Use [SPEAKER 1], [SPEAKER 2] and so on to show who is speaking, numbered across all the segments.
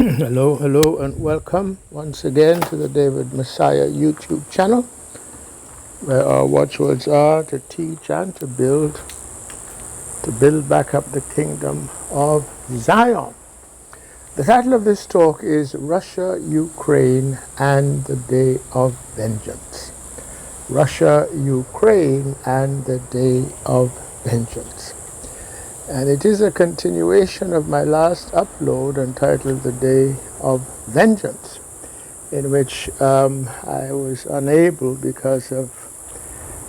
[SPEAKER 1] Hello, and welcome once again to the David Messiah YouTube channel, where our watchwords are to teach and to build back up the kingdom of Zion. The title of this talk is Russia, Ukraine, and the Day of Vengeance. Russia, Ukraine, and the Day of Vengeance. And it is a continuation of my last upload entitled The Day of Vengeance, in which I was unable, because of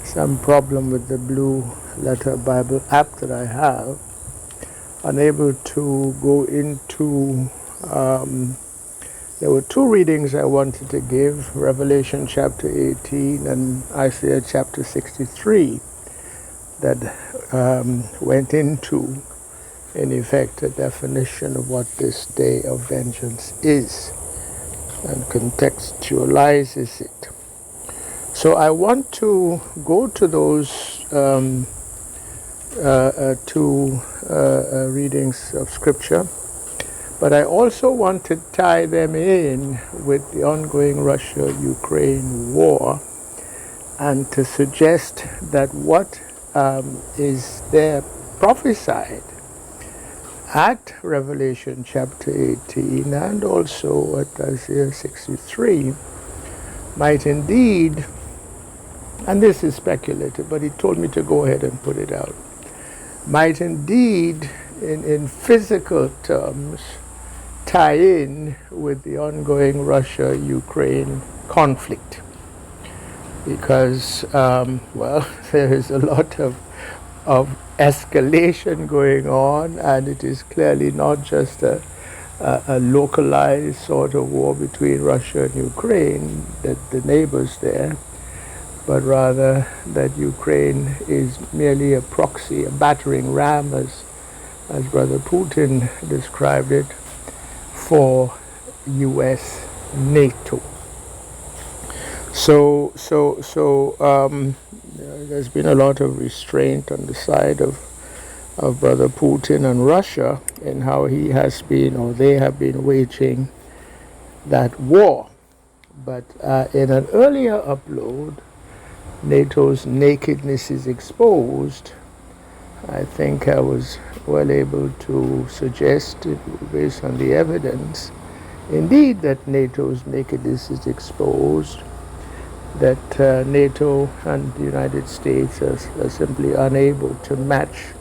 [SPEAKER 1] some problem with the Blue Letter Bible app that I have, unable to go into, there were two readings I wanted to give, Revelation chapter 18 and Isaiah chapter 63, that went into, in effect, a definition of what this day of vengeance is and contextualizes it. So I want to go to those two readings of Scripture, but I also want to tie them in with the ongoing Russia-Ukraine war and to suggest that what is there prophesied at Revelation chapter 18 and also at Isaiah 63 might indeed, and this is speculative, but he told me to go ahead and put it out, might indeed, in physical terms, tie in with the ongoing Russia-Ukraine conflict. Because, there is a lot of escalation going on, and it is clearly not just a localized sort of war between Russia and Ukraine, that the neighbors there, but rather that Ukraine is merely a proxy, a battering ram, as Brother Putin described it, for U.S. NATO. So there's been a lot of restraint on the side of Brother Putin and Russia in how he has been, or they have been, waging that war. But in an earlier upload, NATO's nakedness is exposed. I think I was well able to suggest, based on the evidence, indeed that NATO's nakedness is exposed, that NATO and the United States are simply unable to match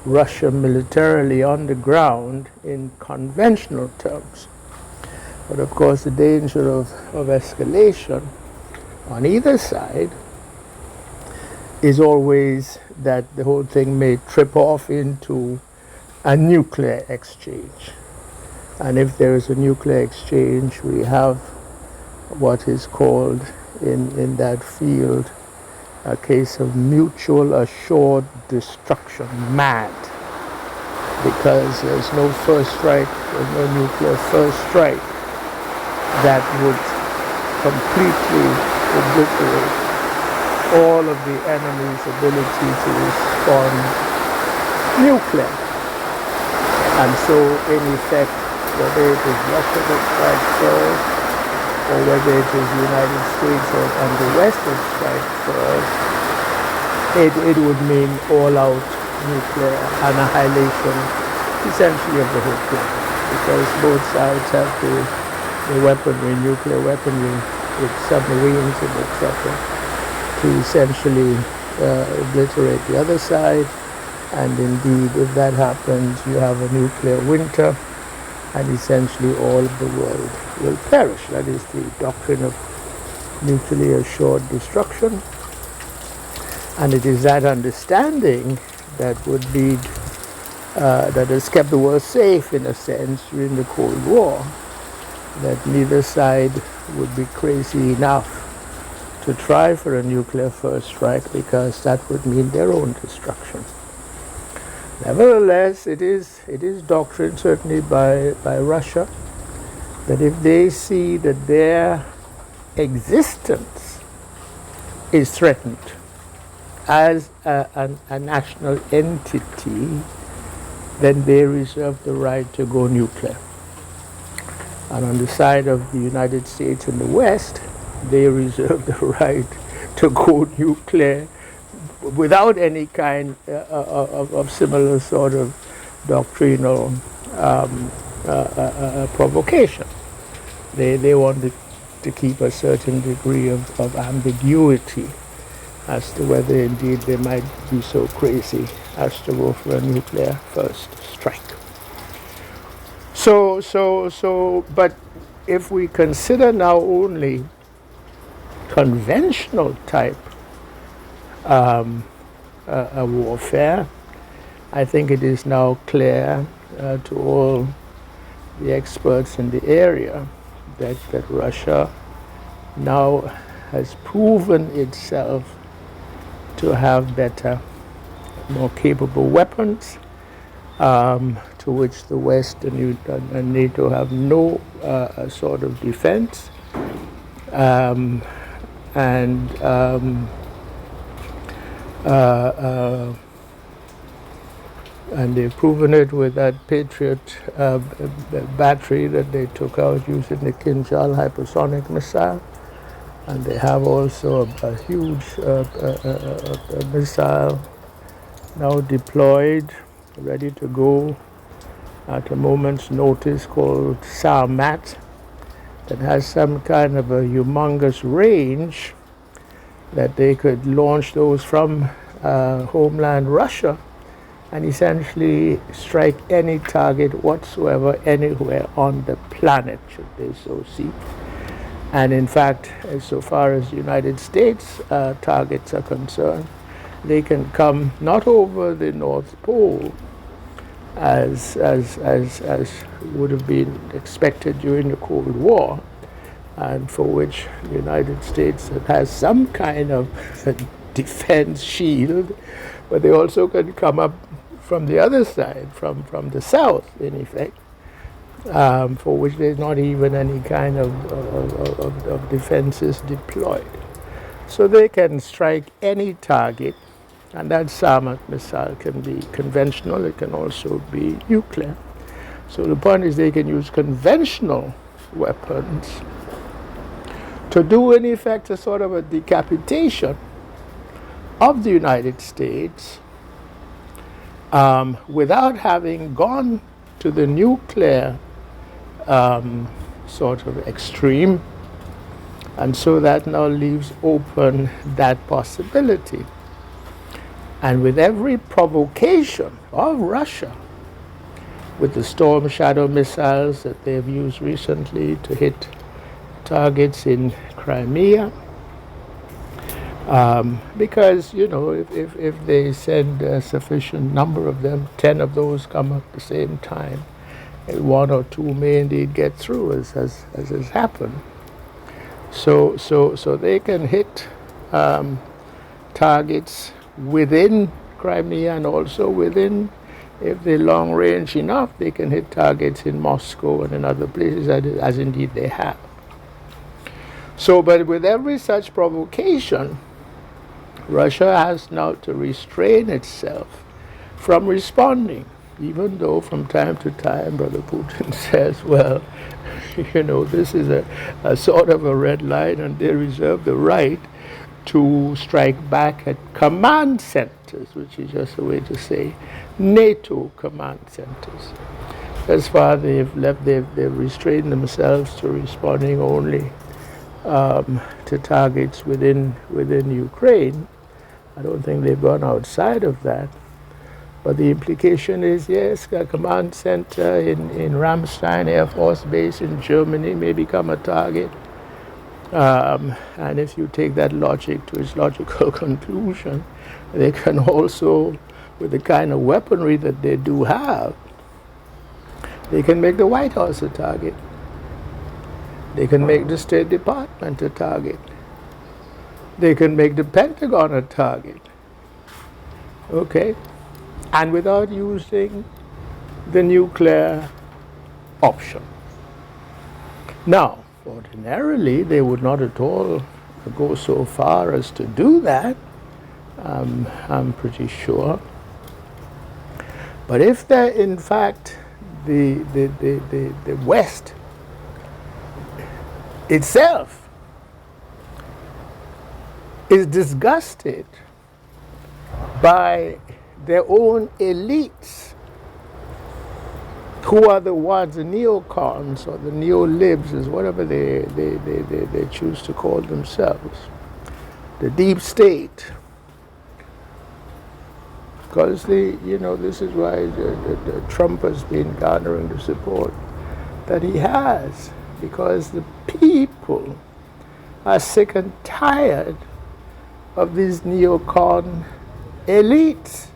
[SPEAKER 1] Russia militarily on the ground in conventional terms. But of course the danger of escalation on either side is always that the whole thing may trip off into a nuclear exchange. And if there is a nuclear exchange, we have what is called in that field a case of mutual assured destruction, MAD, because there's no first strike, there's no nuclear first strike that would completely obliterate all of the enemy's ability to respond nuclear. And so, in effect, whether it is Russia that strikes first, or whether it is the United States and the West that strike first, it would mean all-out nuclear annihilation, essentially, of the whole planet, because both sides have the weaponry, nuclear weaponry, with submarines and etc., to essentially obliterate the other side. And indeed, if that happens, you have a nuclear winter, and essentially all of the world will perish. That is the doctrine of mutually assured destruction. And it is that understanding that would lead, that has kept the world safe, in a sense, during the Cold War, that neither side would be crazy enough to try for a nuclear first strike, because that would mean their own destruction. Nevertheless, it is doctrine, certainly by Russia, that if they see that their existence is threatened as a national entity, then they reserve the right to go nuclear. And on the side of the United States and the West, they reserve the right to go nuclear without any kind of similar sort of doctrinal provocation. They wanted to keep a certain degree of ambiguity as to whether indeed they might be so crazy as to go for a nuclear first strike. But if we consider now only conventional type warfare, I think it is now clear to all the experts in the area that Russia now has proven itself to have better, more capable weapons, to which the West and NATO have no sort of defense. And they've proven it with that Patriot battery that they took out using the Kinjal hypersonic missile. And they have also a huge missile now deployed, ready to go at a moment's notice, called Sarmat, that has some kind of a humongous range that they could launch those from homeland Russia and essentially strike any target whatsoever anywhere on the planet, should they so seek. And in fact, so far as the United States targets are concerned, they can come not over the North Pole as would have been expected during the Cold War, and for which the United States has some kind of defense shield, but they also can come up from the other side, from the south, in effect, for which there's not even any kind of defenses deployed. So they can strike any target, and that Sarmat missile can be conventional, it can also be nuclear. So the point is they can use conventional weapons to do, in effect, a sort of a decapitation of the United States without having gone to the nuclear sort of extreme. And so that now leaves open that possibility. And with every provocation of Russia, with the Storm Shadow missiles that they've used recently to hit targets in Crimea, because, you know, if they send a sufficient number of them, 10 of those come at the same time, and one or two may indeed get through, as has happened. So they can hit targets within Crimea, and also within, if they're long range enough, they can hit targets in Moscow and in other places, as indeed they have. So, but with every such provocation, Russia has now to restrain itself from responding, even though from time to time Brother Putin says, well, you know, this is a sort of a red line, and they reserve the right to strike back at command centers, which is just a way to say NATO command centers. As far they've restrained themselves to responding only to targets within Ukraine. I don't think they've gone outside of that. But the implication is, yes, a command center in Ramstein Air Force Base in Germany may become a target. And if you take that logic to its logical conclusion, they can also, with the kind of weaponry that they do have, they can make the White House a target. They can make the State Department a target. They can make the Pentagon a target. Okay? And without using the nuclear option. Now, ordinarily, they would not at all go so far as to do that, I'm pretty sure. But if in fact the West itself is disgusted by their own elites, who are the ones, the neocons or the neo-libs, is whatever they choose to call themselves, the deep state. Because this is why the Trump has been garnering the support that he has, because the people are sick and tired of these neocon elites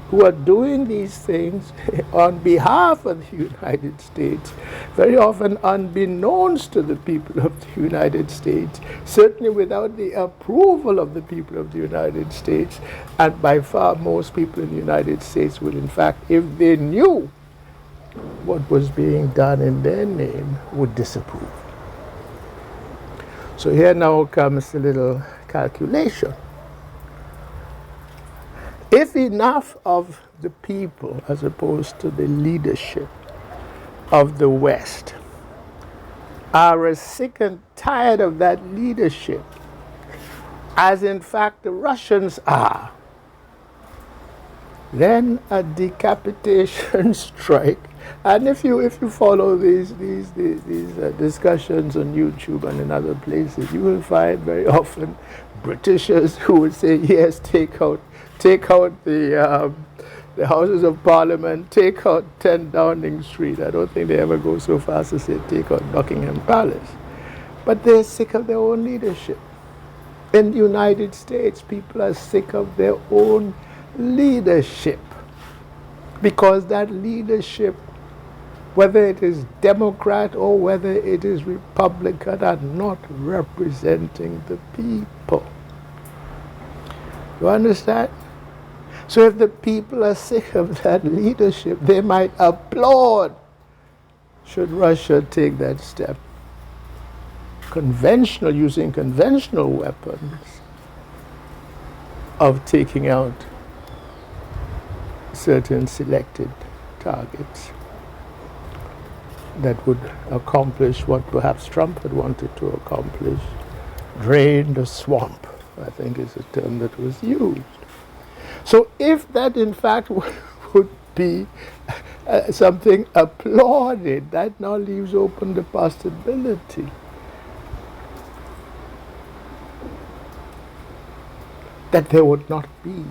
[SPEAKER 1] who are doing these things on behalf of the United States, very often unbeknownst to the people of the United States, certainly without the approval of the people of the United States, and by far most people in the United States would, in fact, if they knew what was being done in their name, would disapprove. So here now comes a little calculation. If enough of the people, as opposed to the leadership of the West, are as sick and tired of that leadership as in fact the Russians are, then a decapitation strike. And if you follow these discussions on YouTube and in other places, you will find very often Britishers who would say, yes, take out the Houses of Parliament, take out 10 Downing Street. I don't think they ever go so far as to say take out Buckingham Palace. But they're sick of their own leadership. In the United States, people are sick of their own leadership, because that leadership, whether it is Democrat or whether it is Republican, are not representing the people. You understand? So if the people are sick of that leadership, they might applaud should Russia take that step. Using conventional weapons of taking out certain selected targets that would accomplish what perhaps Trump had wanted to accomplish, drain the swamp, I think is a term that was used. So if that in fact would be something applauded, that now leaves open the possibility that there would not be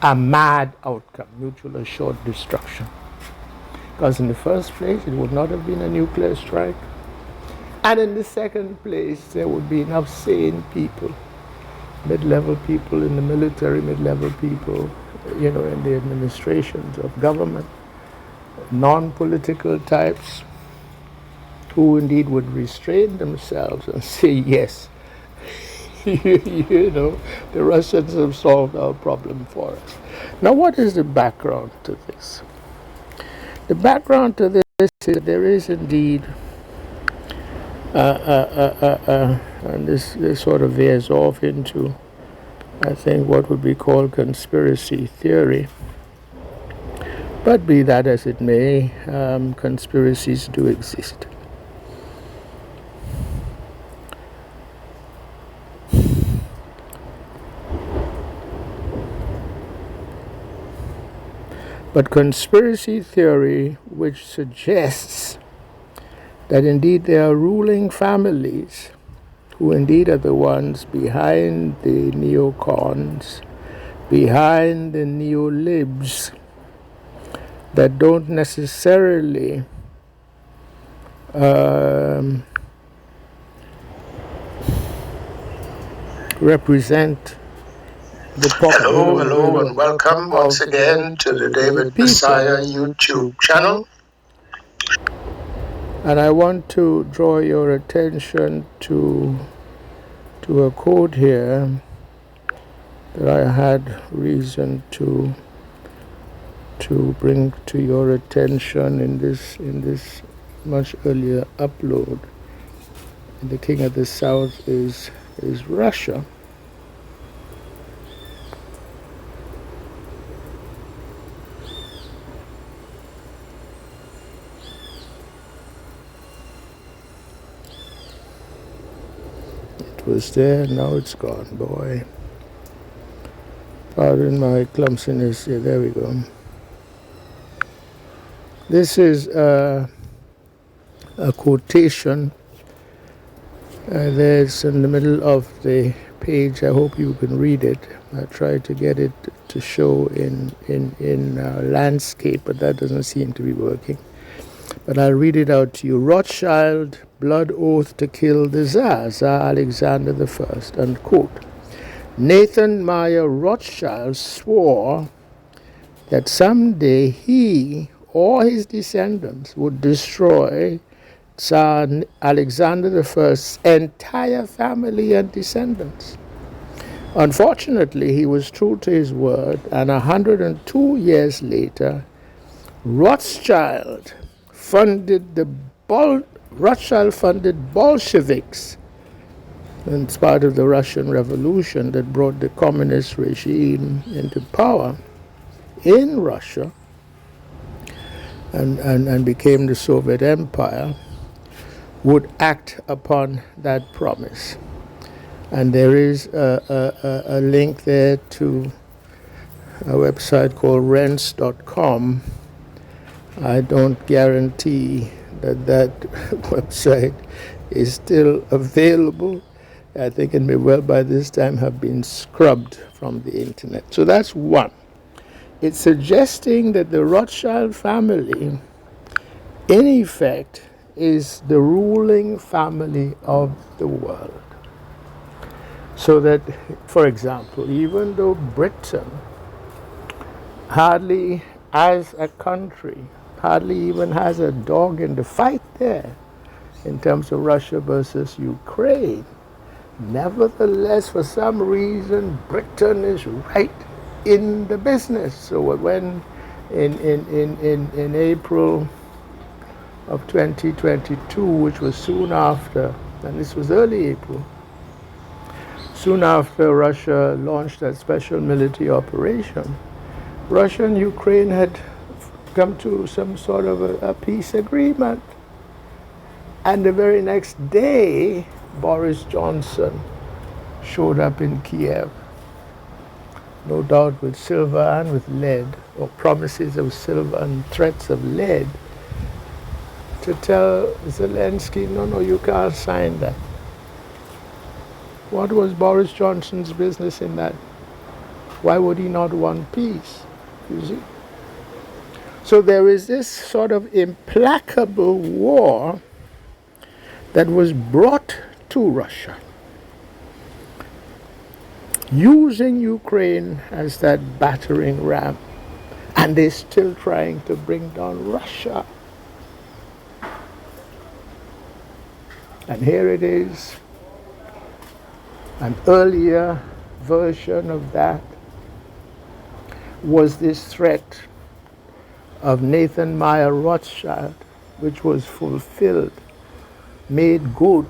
[SPEAKER 1] a mad outcome, mutual assured destruction. Because in the first place, it would not have been a nuclear strike. And in the second place, there would be enough sane people, mid-level people in the military, mid-level people, in the administrations of government, non-political types, who indeed would restrain themselves and say, yes, the Russians have solved our problem for us. Now, what is the background to this? The background to this is there is indeed, and this sort of veers off into, I think, what would be called conspiracy theory. But be that as it may, conspiracies do exist. But conspiracy theory, which suggests that indeed there are ruling families who indeed are the ones behind the neocons, behind the neo-libs, that don't necessarily represent the
[SPEAKER 2] Hello, and welcome once again to the David Messiah YouTube channel.
[SPEAKER 1] And I want to draw your attention to a quote here that I had reason to bring to your attention in this much earlier upload. And the king of the south is Russia. was there, now it's gone, boy. Pardon my clumsiness. Yeah, there we go. This is a quotation. There's in the middle of the page. I hope you can read it. I tried to get it to show in landscape, but that doesn't seem to be working. But I'll read it out to you. Rothschild, blood oath to kill the Tsar, Tsar Alexander I, unquote. Nathan Meyer Rothschild swore that someday he or his descendants would destroy Tsar Alexander I's entire family and descendants. Unfortunately, he was true to his word, and 102 years later, Rothschild funded Bolsheviks. And it's part of the Russian Revolution that brought the communist regime into power in Russia and became the Soviet Empire, would act upon that promise. And there is a link there to a website called rents.com. I don't guarantee that website is still available. I think it may well by this time have been scrubbed from the internet. So that's one. It's suggesting that the Rothschild family, in effect, is the ruling family of the world. So that, for example, even though Britain hardly, as a country, hardly even has a dog in the fight there in terms of Russia versus Ukraine, nevertheless, for some reason, Britain is right in the business. So when in April of 2022, which was soon after, and this was early April, soon after Russia launched that special military operation, Russia and Ukraine had come to some sort of a peace agreement. And the very next day, Boris Johnson showed up in Kiev, no doubt with silver and with lead, or promises of silver and threats of lead, to tell Zelensky, no, you can't sign that. What was Boris Johnson's business in that? Why would he not want peace? You see? So there is this sort of implacable war that was brought to Russia, using Ukraine as that battering ram, and they're still trying to bring down Russia. And here it is, an earlier version of that was this threat of Nathan Meyer Rothschild, which was fulfilled, made good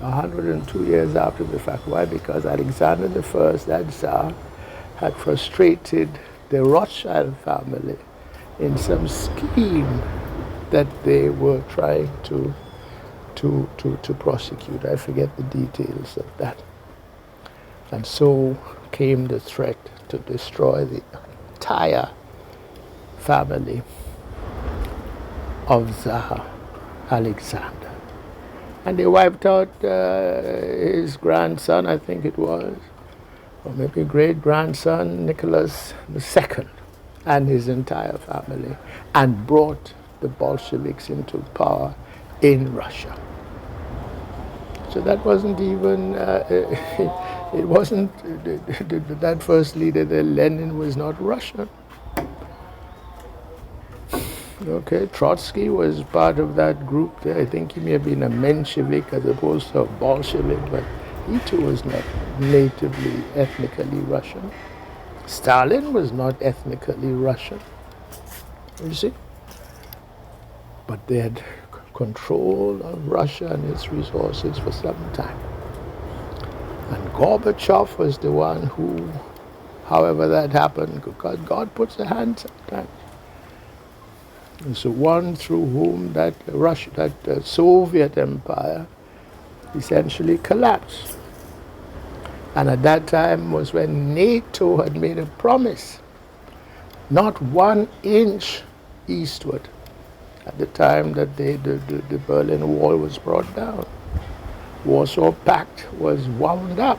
[SPEAKER 1] 102 years after the fact. Why? Because Alexander I, that Tsar, had frustrated the Rothschild family in some scheme that they were trying to prosecute. I forget the details of that. And so came the threat to destroy the entire family of Tsar Alexander. And they wiped out his grandson, I think it was, or maybe great-grandson, Nicholas II, and his entire family, and brought the Bolsheviks into power in Russia. So that wasn't even, it wasn't, that first leader, Lenin, was not Russian. Okay, Trotsky was part of that group there. I think he may have been a Menshevik as opposed to a Bolshevik, but he too was not natively, ethnically Russian. Stalin was not ethnically Russian, you see. But they had control of Russia and its resources for some time. And Gorbachev was the one who, however that happened, because God puts a hand sometimes. And so one through whom that Soviet empire essentially collapsed. And at that time was when NATO had made a promise, not 1 inch eastward, at the time that the Berlin Wall was brought down. Warsaw Pact was wound up.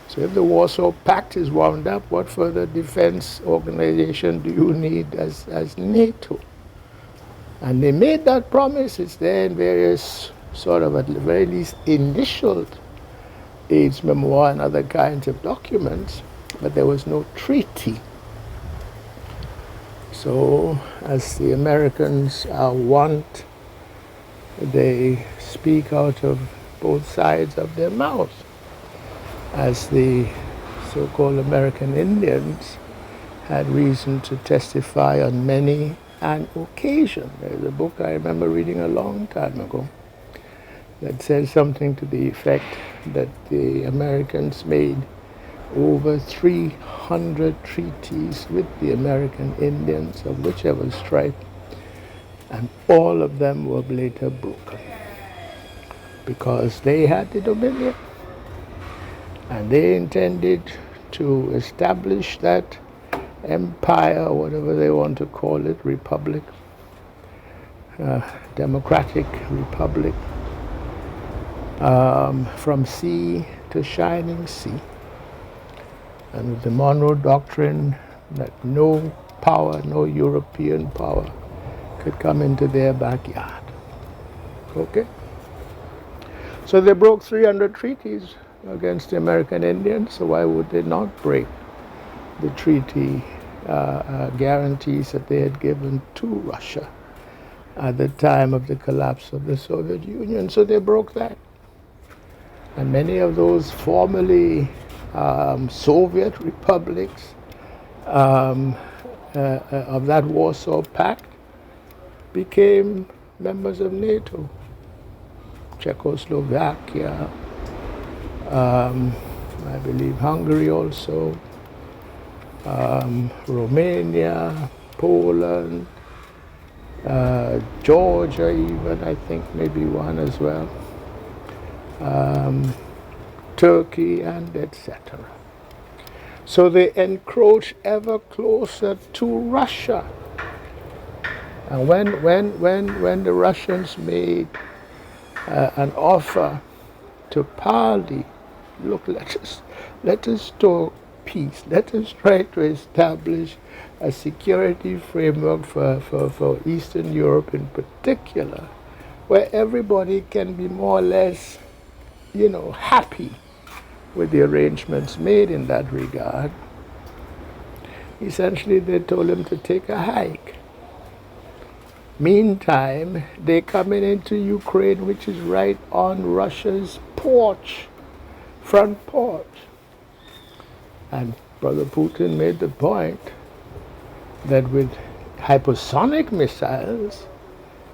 [SPEAKER 1] So if the Warsaw Pact is wound up, what further defense organization do you need as NATO? And they made that promise. It's there in various sort of, at the very least, initialed AIDS memoir and other kinds of documents, but there was no treaty. So, as the Americans are wont, they speak out of both sides of their mouth. As the so-called American Indians had reason to testify on many an occasion. There's a book I remember reading a long time ago that says something to the effect that the Americans made over 300 treaties with the American Indians of whichever stripe, and all of them were later broken because they had the dominion and they intended to establish that empire, or whatever they want to call it, republic, democratic republic, from sea to shining sea. And with the Monroe Doctrine, that no power, no European power could come into their backyard. Okay? So they broke 300 treaties against the American Indians, so why would they not break the treaty guarantees that they had given to Russia at the time of the collapse of the Soviet Union? So they broke that. And many of those formerly Soviet republics of that Warsaw Pact became members of NATO. Czechoslovakia, I believe Hungary also, Romania, Poland, Georgia even, I think maybe one as well, Turkey, and etc. So they encroach ever closer to Russia. And when the Russians made an offer to Pali, look, let us talk peace. Let us try to establish a security framework for Eastern Europe in particular, where everybody can be more or less, happy with the arrangements made in that regard. Essentially, they told him to take a hike. Meantime, they're coming into Ukraine, which is right on Russia's front porch. And Brother Putin made the point that with hypersonic missiles,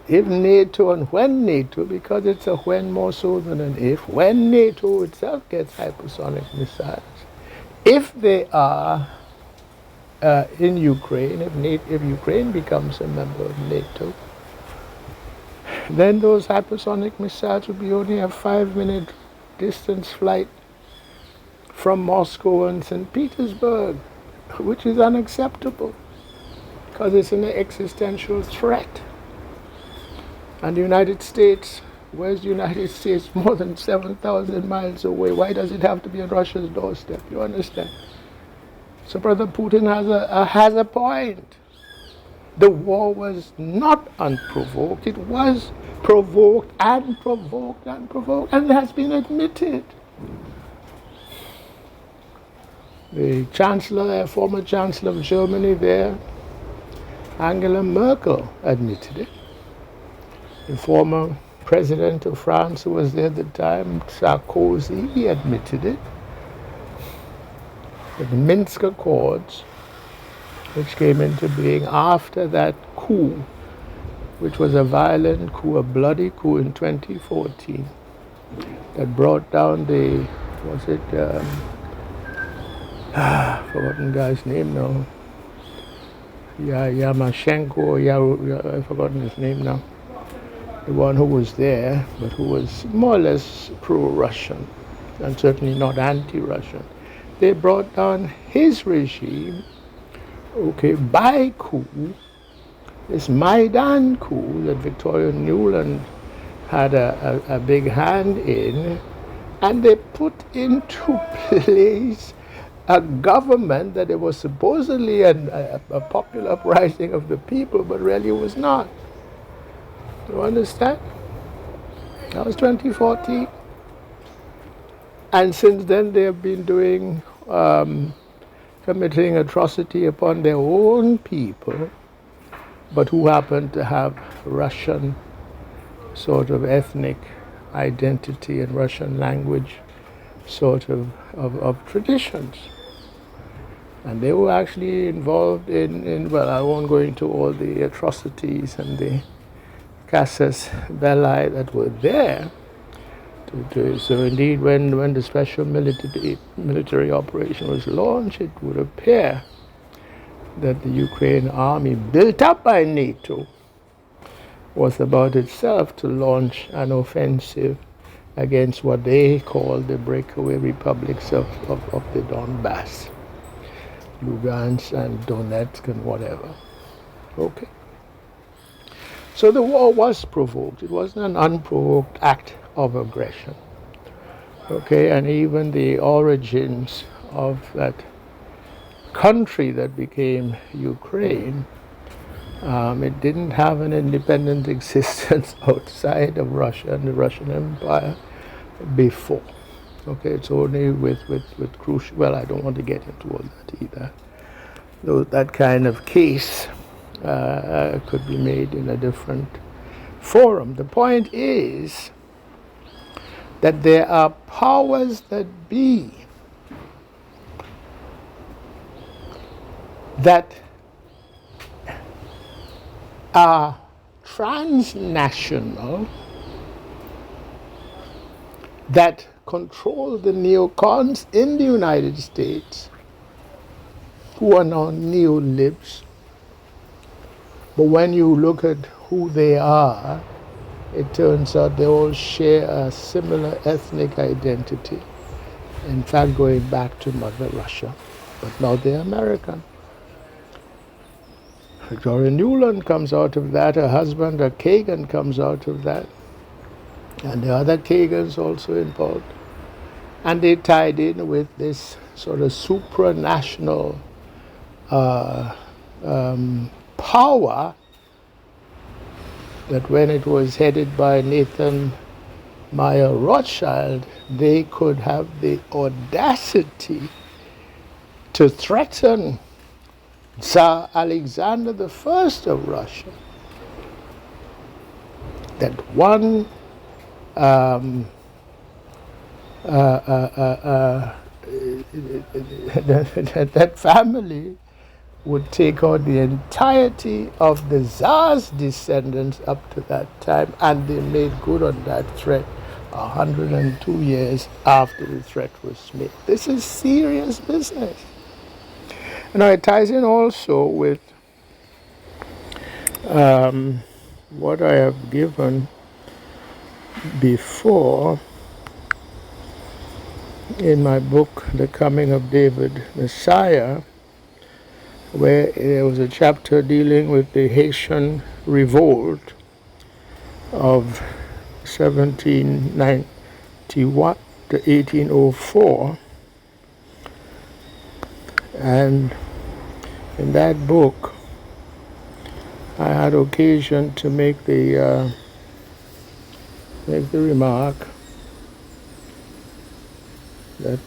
[SPEAKER 1] if NATO, and when NATO, because it's a when more so than an if, when NATO itself gets hypersonic missiles, if they are in Ukraine, if Ukraine becomes a member of NATO, then those hypersonic missiles will be only a 5-minute distance flight from Moscow and St. Petersburg, which is unacceptable because it's an existential threat. And the United States, where's the United States? More than 7,000 miles away. Why does it have to be on Russia's doorstep? You understand? So Brother Putin has a point. The war was not unprovoked. It was provoked and provoked and provoked, and it has been admitted. The Chancellor, former Chancellor of Germany there, Angela Merkel, admitted it. The former President of France, who was there at the time, Sarkozy, he admitted it. The Minsk Accords, which came into being after that coup, which was a violent coup, a bloody coup in 2014, that brought down the, forgotten guy's name now, Yamashenko, I've forgotten his name now, the one who was there, but who was more or less pro-Russian. and certainly not anti-Russian. They brought down his regime, okay, by coup, this Maidan coup that Victoria Nuland had a big hand in, and they put into place a government that it was supposedly a popular uprising of the people, but really was not. You understand? That was 2014. And since then they have been doing, committing atrocity upon their own people, but who happen to have Russian sort of ethnic identity and Russian language sort of traditions. And they were actually involved in, well, I won't go into all the atrocities and the casus belli that were there. So indeed, when the special military operation was launched, it would appear that the Ukraine army, built up by NATO, was about itself to launch an offensive against what they call the breakaway republics of the Donbass, Lugansk and Donetsk and whatever. Okay. So the war was provoked. It wasn't an unprovoked act of aggression. Okay, and even the origins of that country that became Ukraine, it didn't have an independent existence outside of Russia and the Russian Empire before. Okay, it's only with crucial, well, I don't want to get into all that either. Though that kind of case could be made in a different forum. The point is that there are powers that be that are transnational, that control the neocons in the United States, who are now neolibs. But when you look at who they are, it turns out they all share a similar ethnic identity. In fact, going back to Mother Russia. But now they're American. Victoria Nuland comes out of that. Her husband, a Kagan, comes out of that. And the other Kagans also involved. And they tied in with this sort of supranational power that when it was headed by Nathan Meyer Rothschild, they could have the audacity to threaten Tsar Alexander I of Russia that one that family would take out the entirety of the Tsar's descendants up to that time, and they made good on that threat 102 years after the threat was made. This is serious business. Now it ties in also with what I have given before in my book, The Coming of David Messiah, where there was a chapter dealing with the Haitian revolt of 1791 to 1804. And in that book, I had occasion to make the remark that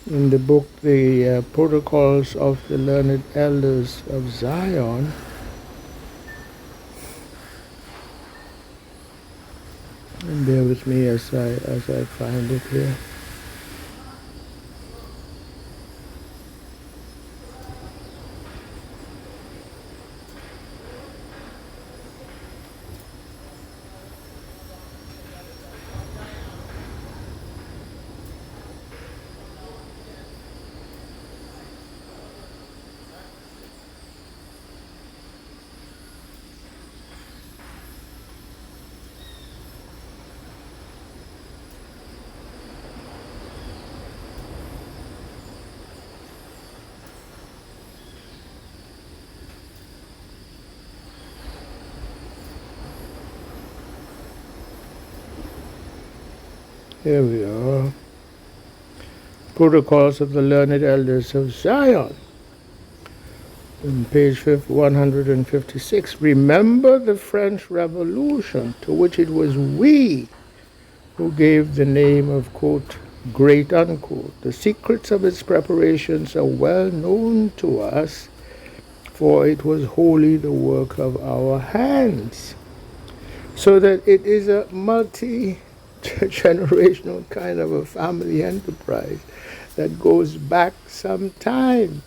[SPEAKER 1] in the book, The Protocols of the Learned Elders of Zion, and bear with me as I find it here. Here we are. Protocols of the Learned Elders of Zion. On page 156. Remember the French Revolution, to which it was we who gave the name of, quote, great, unquote. The secrets of its preparations are well known to us, for it was wholly the work of our hands. So that it is a multi-generational kind of a family enterprise that goes back some time.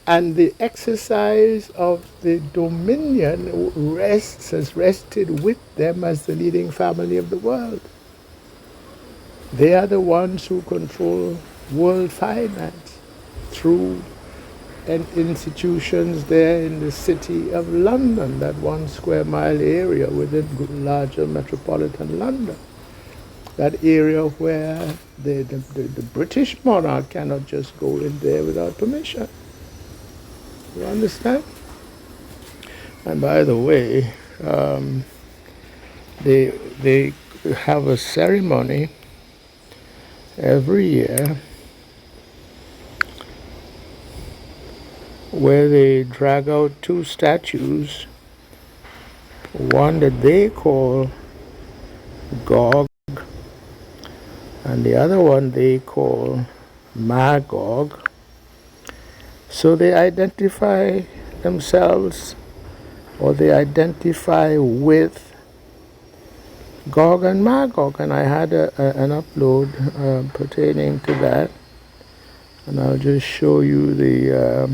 [SPEAKER 1] And the exercise of the dominion has rested with them as the leading family of the world. They are the ones who control world finance through institutions there in the city of London, that 1 square mile area within larger metropolitan London. That area where the British monarch cannot just go in there without permission. You understand? And by the way, they have a ceremony every year where they drag out 2 statues, one that they call Gog and the other one they call Magog. So they identify themselves, or they identify with Gog and Magog, and I had an upload pertaining to that, and I'll just show you the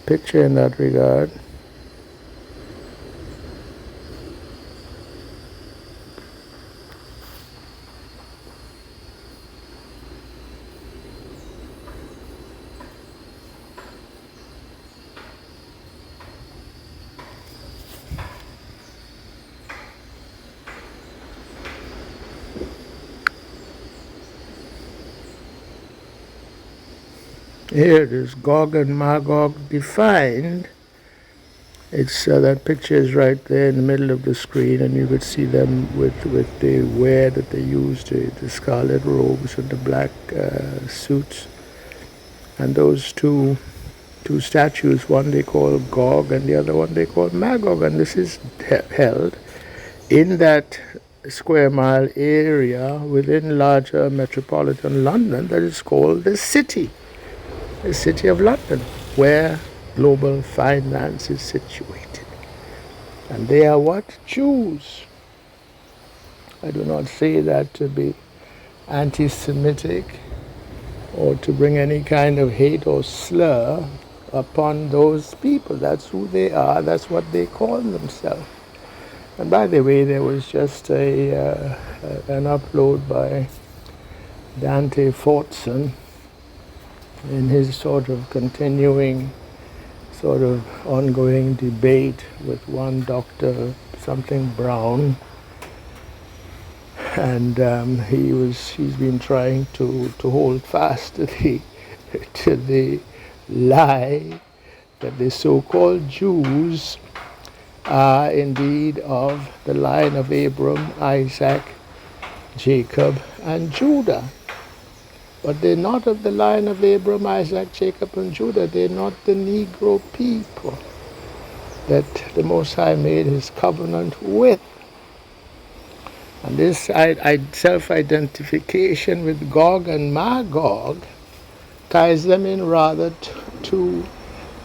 [SPEAKER 1] picture in that regard. Here it is, Gog and Magog defined. It's that picture is right there in the middle of the screen, and you could see them with the wear that they used, the scarlet robes and the black suits. And those two statues, one they call Gog and the other one they call Magog, and this is held in that square mile area within larger metropolitan London that is called the City of London, where global finance is situated. And they are what? Jews. I do not say that to be anti-Semitic or to bring any kind of hate or slur upon those people. That's who they are. That's what they call themselves. And by the way, there was just an upload by Dante Fortson in his sort of continuing, sort of ongoing debate with one Dr. something Brown, and he's been trying to hold fast to the lie that the so-called Jews are indeed of the line of Abram, Isaac, Jacob, and Judah. But they're not of the line of Abram, Isaac, Jacob, and Judah. They're not the Negro people that the Most High made his covenant with. And this self-identification with Gog and Magog ties them in rather to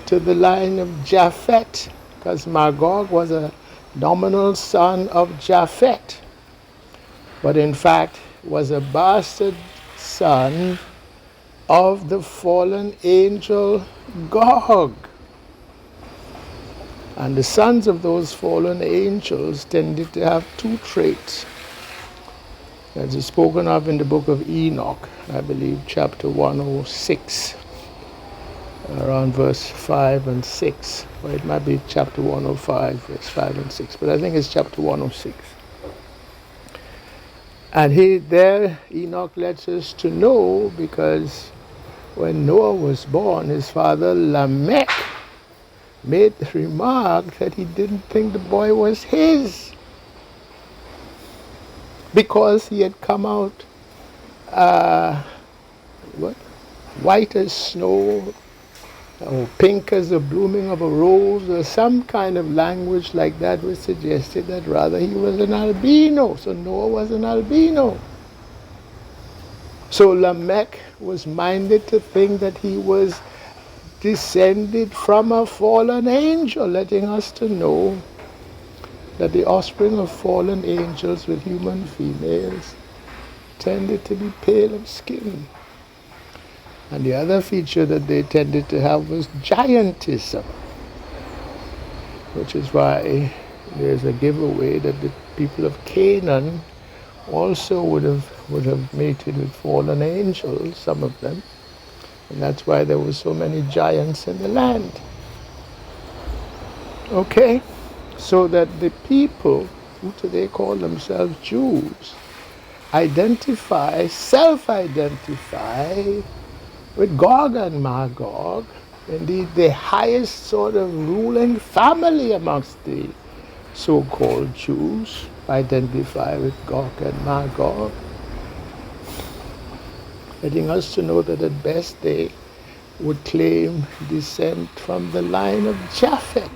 [SPEAKER 1] the line of Japhet, because Magog was a nominal son of Japhet, but in fact was a bastard son of the fallen angel Gog. And the sons of those fallen angels tended to have 2 traits, as is spoken of in the book of Enoch, I believe chapter 106, around verse 5 and 6. Or it might be chapter 105, verse 5 and 6, but I think it's chapter 106. And Enoch lets us to know, because when Noah was born, his father Lamech made the remark that he didn't think the boy was his. because he had come out what? White as snow, or pink as the blooming of a rose, or some kind of language like that, which suggested that rather he was an albino. So Noah was an albino. So Lamech was minded to think that he was descended from a fallen angel, letting us to know that the offspring of fallen angels with human females tended to be pale of skin. And the other feature that they tended to have was giantism, which is why there's a giveaway that the people of Canaan also would have mated with fallen angels, some of them. And that's why there were so many giants in the land. Okay? So that the people who today call themselves Jews self-identify with Gog and Magog, indeed the highest sort of ruling family amongst the so-called Jews, identify with Gog and Magog, letting us to know that at best they would claim descent from the line of Japhet,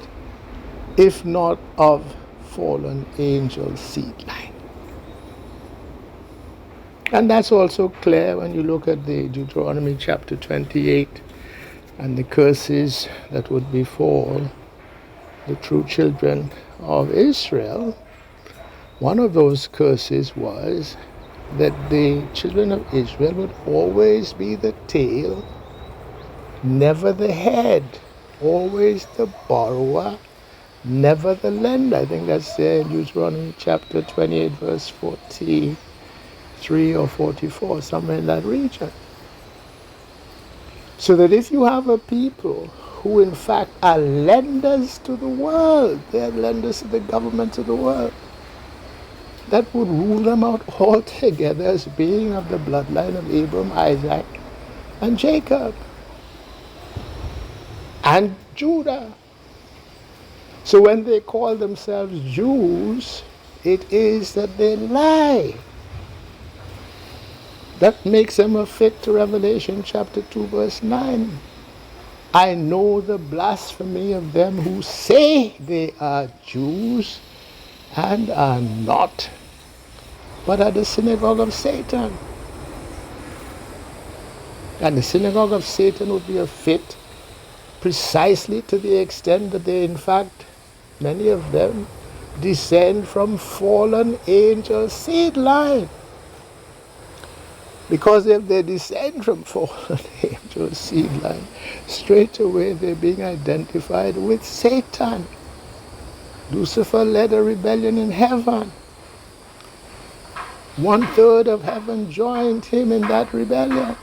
[SPEAKER 1] if not of fallen angel seed line. And that's also clear when you look at the Deuteronomy chapter 28 and the curses that would befall the true children of Israel. One of those curses was that the children of Israel would always be the tail, never the head, always the borrower, never the lender. I think that's there in Deuteronomy chapter 28 verse 43 or 44, somewhere in that region. So that if you have a people who in fact are lenders to the world, they are lenders to the government of the world, that would rule them out altogether as being of the bloodline of Abraham, Isaac, and Jacob, and Judah. So when they call themselves Jews, it is that they lie. That makes them a fit to Revelation chapter 2 verse 9. I know the blasphemy of them who say they are Jews and are not, but are the synagogue of Satan. And the synagogue of Satan would be a fit precisely to the extent that they, in fact, many of them descend from fallen angel seed line. Because if they descend from fallen angel seed line, straight away they're being identified with Satan. Lucifer led a rebellion in heaven. 1/3 of heaven joined him in that rebellion.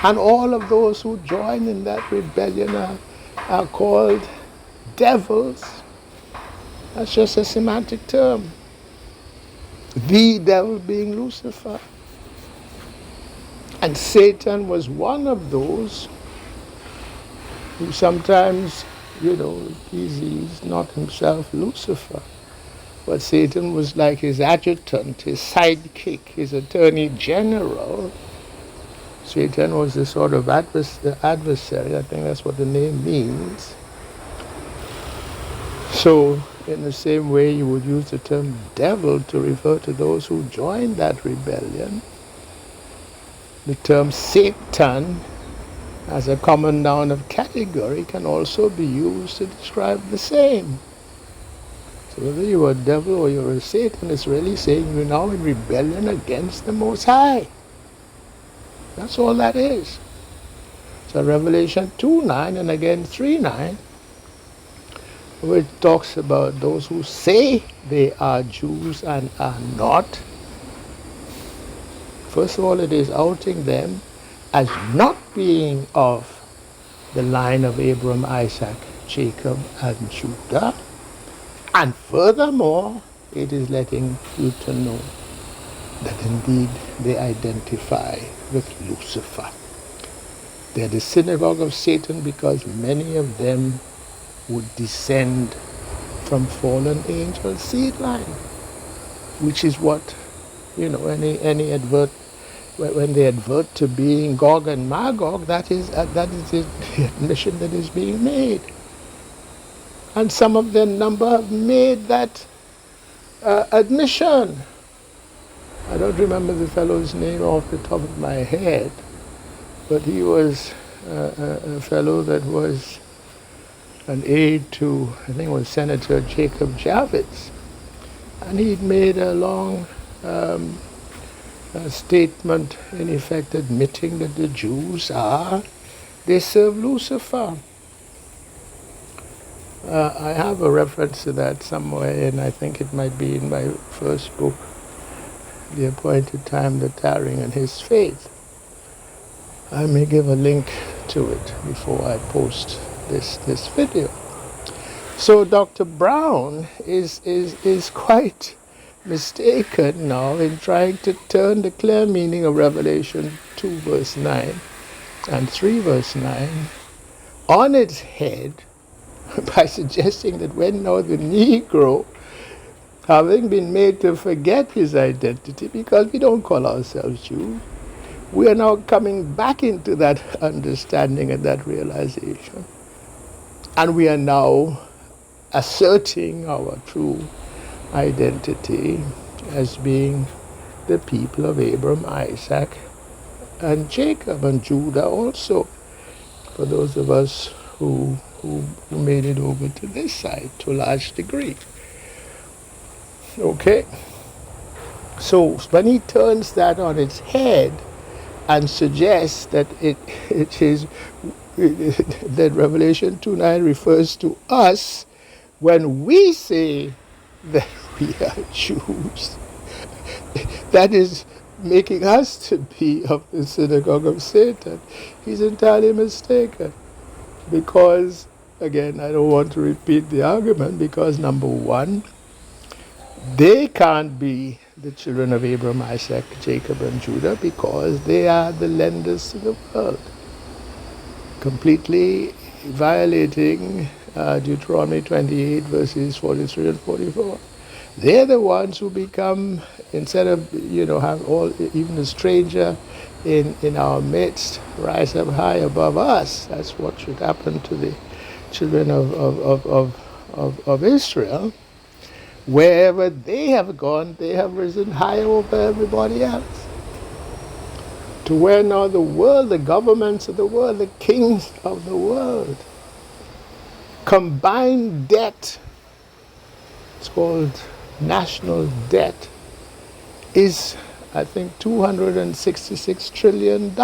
[SPEAKER 1] And all of those who join in that rebellion are called devils. That's just a semantic term. The devil being Lucifer. And Satan was one of those who sometimes, he's not himself Lucifer, but Satan was like his adjutant, his sidekick, his attorney general. Satan was the sort of adversary, I think that's what the name means. So, in the same way you would use the term devil to refer to those who joined that rebellion, the term Satan, as a common noun of category, can also be used to describe the same. So whether you're a devil or you're a Satan, it's really saying you're now in rebellion against the Most High. That's all that is. So Revelation 2:9 and again 3:9, which talks about those who say they are Jews and are not. First of all, it is outing them as not being of the line of Abraham, Isaac, Jacob, and Judah. And furthermore, it is letting you to know that indeed they identify with Lucifer. They're the synagogue of Satan because many of them would descend from fallen angel seed line. which is what, any advert, when they advert to being Gog and Magog, that is the admission that is being made. And some of their number have made that admission. I don't remember the fellow's name off the top of my head, but he was a fellow that was an aide to, I think it was Senator Jacob Javits. And he'd made a long statement, in effect, admitting that the Jews they serve Lucifer. I have a reference to that somewhere, and I think it might be in my first book, The Appointed Time, the Tarrying and His Faith. I may give a link to it before I post this video. So Dr. Brown is quite mistaken now in trying to turn the clear meaning of Revelation 2 verse 9 and 3 verse 9 on its head by suggesting that when now the Negro, having been made to forget his identity, because we don't call ourselves Jews, we are now coming back into that understanding and that realization. And we are now asserting our true identity as being the people of Abraham, Isaac, and Jacob, and Judah also, for those of us who made it over to this side to a large degree. Okay? So when he turns that on its head and suggests that it is that Revelation 2:9 refers to us when we say that we are Jews, that is making us to be of the synagogue of Satan. He's entirely mistaken. Because, again, I don't want to repeat the argument, because number one, they can't be the children of Abraham, Isaac, Jacob, and Judah, because they are the lenders to the world, completely violating Deuteronomy 28 verses 43 and 44. They're the ones who become, instead of, have even a stranger in our midst rise up high above us. That's what should happen to the children of Israel. Wherever they have gone, they have risen higher over everybody else. To where now the world, the governments of the world, the kings of the world, combined debt, it's called national debt, is, I think, $266 trillion.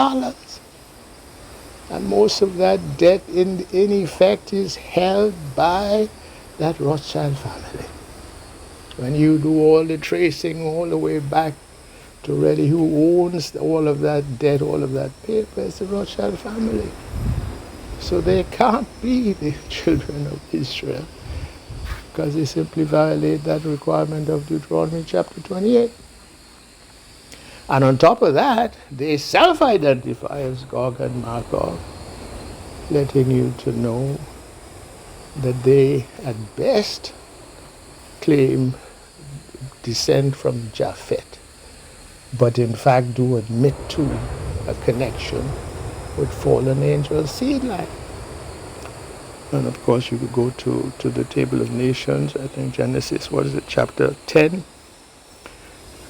[SPEAKER 1] And most of that debt, in effect, is held by that Rothschild family. When you do all the tracing all the way back to really who owns all of that debt, all of that paper, it's the Rothschild family. So they can't be the children of Israel, because they simply violate that requirement of Deuteronomy chapter 28. And on top of that, they self-identify as Gog and Magog, letting you to know that they at best claim descent from Japhet, but in fact do admit to a connection with fallen angel seed line. And of course you could go to the Table of Nations, I think Genesis, chapter 10,